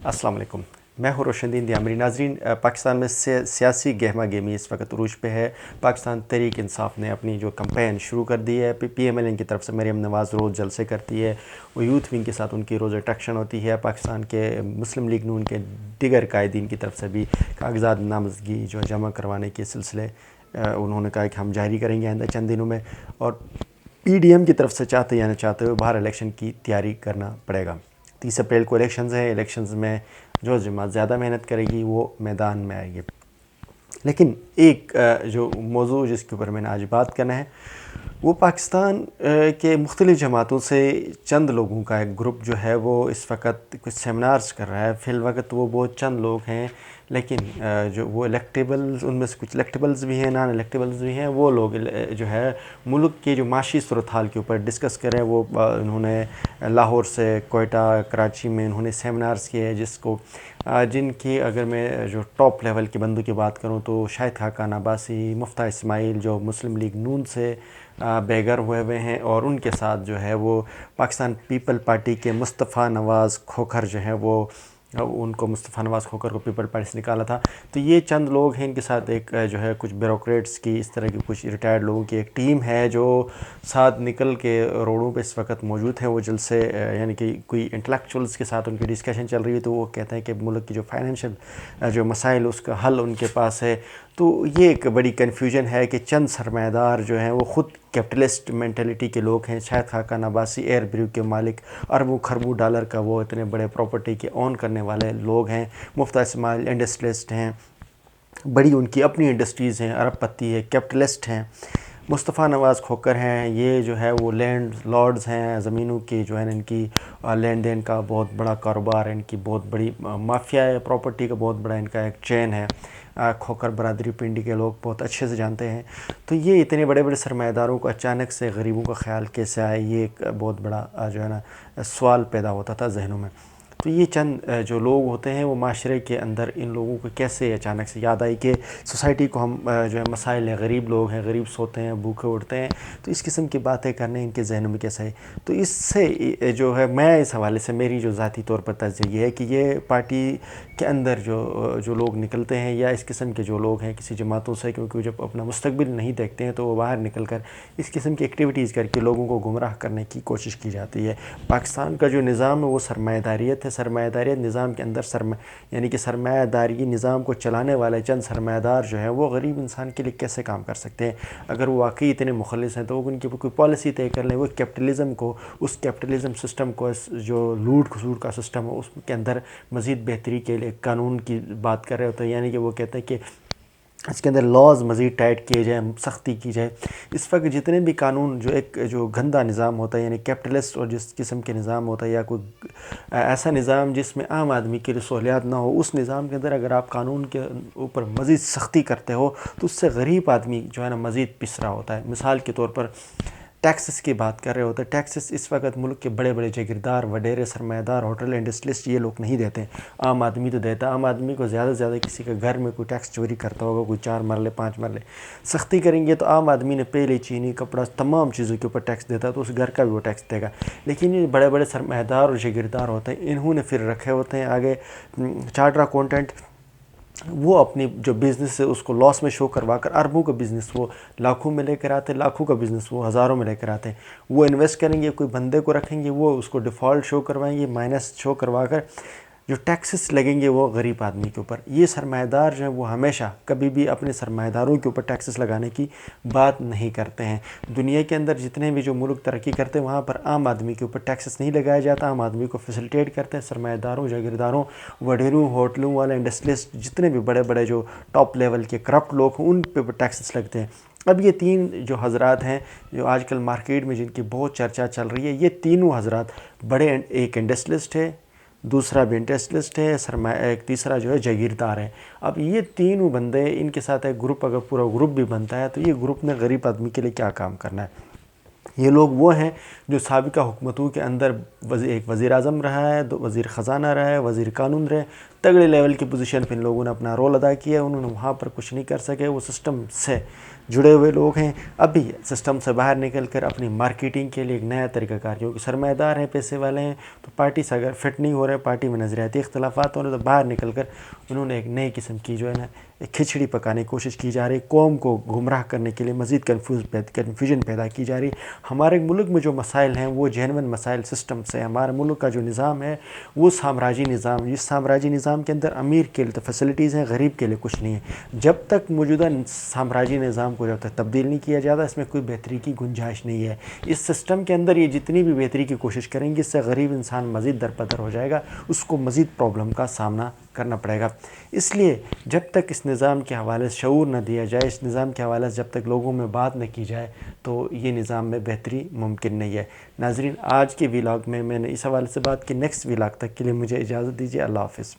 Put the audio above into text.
السلام علیکم، میں ہوں روشن الدین دیامری۔ ناظرین، پاکستان میں سیاسی گہما گہمی اس وقت عروج پہ ہے۔ پاکستان تحریک انصاف نے اپنی جو کمپین شروع کر دی ہے، پی ایم ایل این کی طرف سے مریم نواز روز جلسے کرتی ہے، وہ یوتھ ونگ کے ساتھ ان کی روز اٹریکشن ہوتی ہے۔ پاکستان کے مسلم لیگ نون کے دیگر قائدین کی طرف سے بھی کاغذات نامزدگی جو جمع کروانے کے سلسلے انہوں نے کہا کہ ہم جاری کریں گے آئندہ چند دنوں میں، اور پی ڈی ایم کی طرف سے چاہتے یا نہ چاہتے ہوئے باہر الیکشن کی تیاری کرنا پڑے گا۔ 30 اپریل کو الیکشنز ہیں، الیکشنز میں جو جماعت زیادہ محنت کرے گی وہ میدان میں آئے گی۔ لیکن ایک جو موضوع جس کے اوپر میں نے آج بات کرنا ہے وہ پاکستان کے مختلف جماعتوں سے چند لوگوں کا ایک گروپ جو ہے وہ اس وقت کچھ سیمینارز کر رہا ہے۔ فی الوقت وہ بہت چند لوگ ہیں، لیکن جو وہ الیکٹیبلز، ان میں سے کچھ الیکٹیبلز بھی ہیں، نان الیکٹیبلز بھی ہیں، وہ لوگ جو ہے ملک کے جو معاشی صورتحال کے اوپر ڈسکس کریں۔ وہ انہوں نے لاہور سے کوئٹہ، کراچی میں انہوں نے سیمینارز کیے، جن کی اگر میں جو ٹاپ لیول کے بندوں کی بات کروں تو شاہد خاقان عباسی، مفتاح اسماعیل جو مسلم لیگ نون سے بے گھر ہوئے ہیں، اور ان کے ساتھ جو ہے وہ پاکستان پیپل پارٹی کے مصطفیٰ نواز کھوکھر جو ہیں، وہ ان کو مصطفیٰ نواز کھوکھر کو پیپل پارٹی سے نکالا تھا۔ تو یہ چند لوگ ہیں، ان کے ساتھ ایک جو ہے کچھ بیوروکریٹس کی، اس طرح کی کچھ ریٹائرڈ لوگوں کی ایک ٹیم ہے جو ساتھ نکل کے روڈوں پہ اس وقت موجود ہیں۔ وہ جلسے یعنی کہ کوئی انٹلیکچوئلس کے ساتھ ان کی ڈسکشن چل رہی ہے، تو وہ کہتے ہیں کہ ملک کی جو فائنینشیل جو مسائل اس کا حل ان کے پاس ہے۔ تو یہ ایک بڑی کنفیوژن ہے کہ چند سرمایہ دار جو ہیں وہ خود کیپٹلسٹ مینٹلٹی کے لوگ ہیں۔ شاہد خاقان عباسی ایئر بریو کے مالک، اربوں خربوں ڈالر کا وہ اتنے بڑے پراپرٹی کے اون کرنے والے لوگ ہیں۔ مفتاح اسماعیل انڈسٹریلسٹ ہیں، بڑی ان کی اپنی انڈسٹریز ہیں، ارب پتی ہے، کیپٹلسٹ ہیں۔ مصطفیٰ نواز کھوکھر ہیں، یہ جو ہے وہ لینڈ لارڈز ہیں، زمینوں کی جو ہے ان کی لین دین کا بہت بڑا کاروبار ہے، ان کی بہت بڑی مافیا ہے، پراپرٹی کا بہت بڑا ان کا ایک چین ہے۔ کھوکھر برادری پنڈی کے لوگ بہت اچھے سے جانتے ہیں۔ تو یہ اتنے بڑے بڑے سرمایہ داروں کو اچانک سے غریبوں کا خیال کیسے آئے، یہ ایک بہت بڑا جو ہے نا سوال پیدا ہوتا تھا ذہنوں میں۔ تو یہ چند جو لوگ ہوتے ہیں وہ معاشرے کے اندر ان لوگوں کو کیسے اچانک سے یاد آئی کہ سوسائٹی کو ہم جو ہے مسائل ہیں، غریب لوگ ہیں، غریب سوتے ہیں، بھوکے اٹھتے ہیں، تو اس قسم کی باتیں کرنے ان کے ذہنوں میں کیسے آئی۔ تو اس سے جو ہے میں اس حوالے سے میری جو ذاتی طور پر تجزیہ یہ ہے کہ یہ پارٹی کے اندر جو لوگ نکلتے ہیں یا اس قسم کے جو لوگ ہیں کسی جماعتوں سے، کیونکہ جب اپنا مستقبل نہیں دیکھتے ہیں تو وہ باہر نکل کر اس قسم کی ایکٹیویٹیز کر کے لوگوں کو گمراہ کرنے کی کوشش کی جاتی ہے۔ پاکستان کا جو نظام ہے وہ سرمایہ داریت ہے۔ سرمایہ داریت نظام کے اندر یعنی کہ سرمایہ داری نظام کو چلانے والے چند سرمایہ دار جو ہیں وہ غریب انسان کے لیے کیسے کام کر سکتے ہیں؟ اگر وہ واقعی اتنے مخلص ہیں تو وہ ان کی کوئی پالیسی طے کر لیں، وہ کیپٹلزم کو، اس کیپٹلزم سسٹم کو، جو لوٹ کھسوٹ کا سسٹم ہے اس کے اندر مزید بہتری کے لیے قانون کی بات کر رہے ہوتے ہیں، یعنی کہ وہ کہتے ہیں کہ اس کے اندر لاز مزید ٹائٹ کیے جائیں، سختی کی جائے۔ اس وقت جتنے بھی قانون جو گندا نظام ہوتا ہے، یعنی کیپٹلسٹ اور جس قسم کے نظام ہوتا ہے، یا کوئی ایسا نظام جس میں عام آدمی کے لیے سہولیات نہ ہو، اس نظام کے اندر اگر آپ قانون کے اوپر مزید سختی کرتے ہو تو اس سے غریب آدمی جو ہے نا مزید پس رہا ہوتا ہے۔ مثال کے طور پر ٹیکسز کی بات کر رہے ہوتے ہیں۔ ٹیکسز اس وقت ملک کے بڑے بڑے جاگیردار، وڈیرے سرمایہ دار، ہوٹل انڈسٹریلسٹ یہ لوگ نہیں دیتے، عام آدمی تو دیتا ہے۔ عام آدمی کو زیادہ سے زیادہ کسی کے گھر میں کوئی ٹیکس چوری کرتا ہوگا، کوئی 4 مرلے 5 مرلے سختی کریں گے تو عام آدمی نے پہلے چینی، کپڑا، تمام چیزوں کے اوپر ٹیکس دیتا ہے، تو اس گھر کا بھی وہ ٹیکس دے گا۔ لیکن یہ بڑے بڑے سرمایہ دار اور جاگیردار ہوتے ہیں، انہوں نے پھر رکھے ہوتے ہیں آگے چارٹر اکاؤنٹنٹ، وہ اپنی جو بزنس ہے اس کو لاس میں شو کروا کر اربوں کا بزنس وہ لاکھوں میں لے کر آتے ہیں، لاکھوں کا بزنس وہ ہزاروں میں لے کر آتے ہیں۔ وہ انویسٹ کریں گے، کوئی بندے کو رکھیں گے، وہ اس کو ڈیفالٹ شو کروائیں گے، مائنس شو کروا کر جو ٹیکسز لگیں گے وہ غریب آدمی کے اوپر۔ یہ سرمایہ دار جو ہیں وہ ہمیشہ کبھی بھی اپنے سرمایہ داروں کے اوپر ٹیکسز لگانے کی بات نہیں کرتے ہیں۔ دنیا کے اندر جتنے بھی جو ملک ترقی کرتے ہیں وہاں پر عام آدمی کے اوپر ٹیکسز نہیں لگایا جاتا، عام آدمی کو فیسیلیٹیٹ کرتے ہیں سرمایہ داروں، جاگیرداروں، وڈیروں، ہوٹلوں والے، انڈسٹریلسٹ، جتنے بھی بڑے بڑے جو ٹاپ لیول کے کرپٹ لوگ ہیں ان پہ ٹیکسز لگتے ہیں۔ اب یہ 3 جو حضرات ہیں جو آج کل مارکیٹ میں جن کی بہت چرچا چل رہی ہے، یہ تینوں حضرات بڑے، ایک انڈسٹریلسٹ ہے، دوسرا بھی انڈسٹریلسٹ ہے، ایک تیسرا جو ہے جاگیردار ہے۔ اب یہ تینوں بندے، ان کے ساتھ ایک گروپ، اگر پورا گروپ بھی بنتا ہے تو یہ گروپ نے غریب آدمی کے لیے کیا کام کرنا ہے؟ یہ لوگ وہ ہیں جو سابقہ حکومتوں کے اندر ایک وزیر اعظم رہا ہے، وزیر خزانہ رہا ہے، وزیر قانون رہے، تگڑے لیول کی پوزیشن پہ ان لوگوں نے اپنا رول ادا کیا، انہوں نے وہاں پر کچھ نہیں کر سکے، وہ سسٹم سے جڑے ہوئے لوگ ہیں، ابھی سسٹم سے باہر نکل کر اپنی مارکیٹنگ کے لیے ایک نیا طریقہ کار، کیونکہ سرمایہ دار ہیں، پیسے والے ہیں، تو پارٹی سے اگر فٹ نہیں ہو رہے، پارٹی میں نظریاتی اختلافات ہو رہے، تو باہر نکل کر انہوں نے ایک نئی قسم کی جو ہے نا ایک کھچڑی پکانے کی کوشش کی جا رہی، قوم کو گمراہ کرنے کے لیے مزید کنفیوژن پیدا کی جا رہی۔ ہمارے ملک میں جو مسائل ہیں وہ جینون مسائل سسٹم سے، ہمارے ملک کا جو نظام ہے وہ سامراجی نظام، اس سامراجی نظام کے اندر امیر کے لیے تو فیسلٹیز ہیں، غریب کے لیے کچھ نہیں ہے۔ جب تک موجودہ سامراجی نظام کو جب تک تبدیل نہیں کیا جاتا، اس میں کوئی بہتری کی گنجائش نہیں ہے۔ اس سسٹم کے اندر یہ جتنی بھی بہتری کی کوشش کریں گے، اس سے غریب انسان مزید درپدر ہو جائے گا، اس کو مزید پرابلم کا سامنا کرنا پڑے گا۔ اس لیے جب تک اس نظام کے حوالے سے شعور نہ دیا جائے، اس نظام کے حوالے سے جب تک لوگوں میں بات نہ کی جائے، تو یہ نظام میں بہتری ممکن نہیں ہے۔ ناظرین، آج کے ویلاگ میں نے اس حوالے سے بات کی، نیکسٹ ویلاگ تک کے لیے مجھے اجازت دیجیے، اللہ حافظ۔